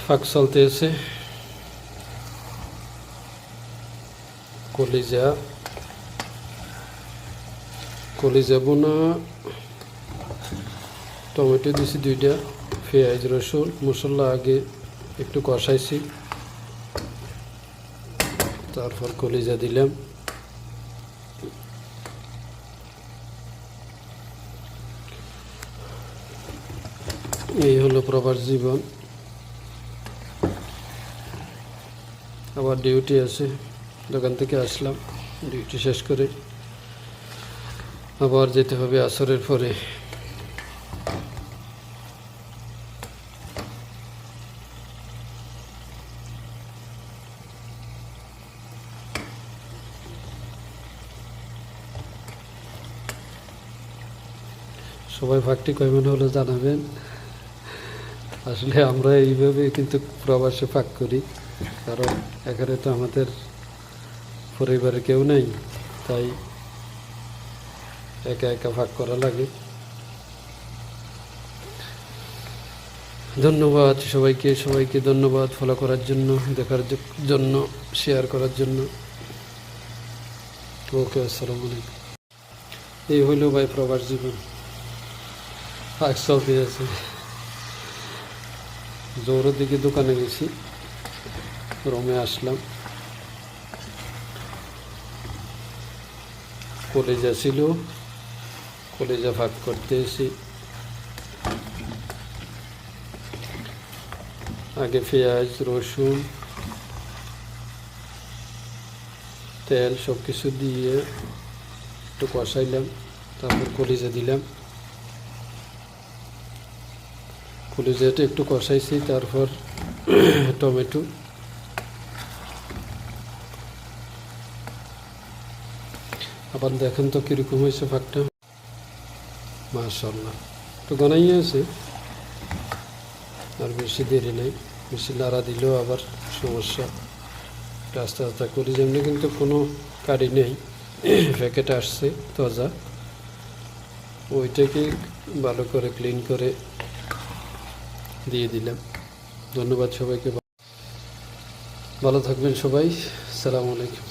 ফাঁক চলতেছে। কলিজা বোনা, টমেটো দিছি 2টা, পেঁয়াজ রসুন মশলা আগে একটু কষাইছি, তারপর কলিজা দিলাম। এই হলো প্রবাস জীবন। আবার ডিউটি আছে, দোকান থেকে আসলাম, ডিউটি শেষ করে আবার যেতে হবে আসরের পরে। সবাই ফাঁকটি কয়মন হলো জানাবেন। আসলে আমরা এইভাবে কিন্তু প্রবাসে ফাঁক করি, কারণ এখানে তো আমাদের পরিবারে কেউ নেই, তাই একা একা ফাঁক করা লাগে। ধন্যবাদ সবাইকে ধন্যবাদ ফলো করার জন্য, দেখার জন্য, শেয়ার করার জন্য। ওকে, আসসালামু আলাইকুম। এই হইল ভাই প্রবাস জীবন, ফাঁক চলতে আছে। জোরের দিকে দোকানে গেছি, রুমে আসলাম, কলিজা ছিল, কলিজা ফাঁক করতে এসে আগে পেঁয়াজ রসুন তেল সব কিছু দিয়ে একটু কষাইলাম, তারপর কলিজা দিলাম। কলিজাটা একটু কষাইছি, তারপর টমেটো, আবার দেখেন তো কীরকম হয়েছে ফাঁকটা। মাশাআল্লাহ, একটু গনাইয়ে আছে, আর বেশি দেরি নেই। বেশি নাড়া দিলেও আবার সমস্যা। আস্তে আস্তে করি, যেমনি কিন্তু কোনো কারি নেই, প্যাকেট আসছে তাজা, ওইটাকে ভালো করে ক্লিন করে দিয়ে দিলাম। ধন্যবাদ সবাইকে, ভালো থাকবেন সবাই। আসসালামু আলাইকুম।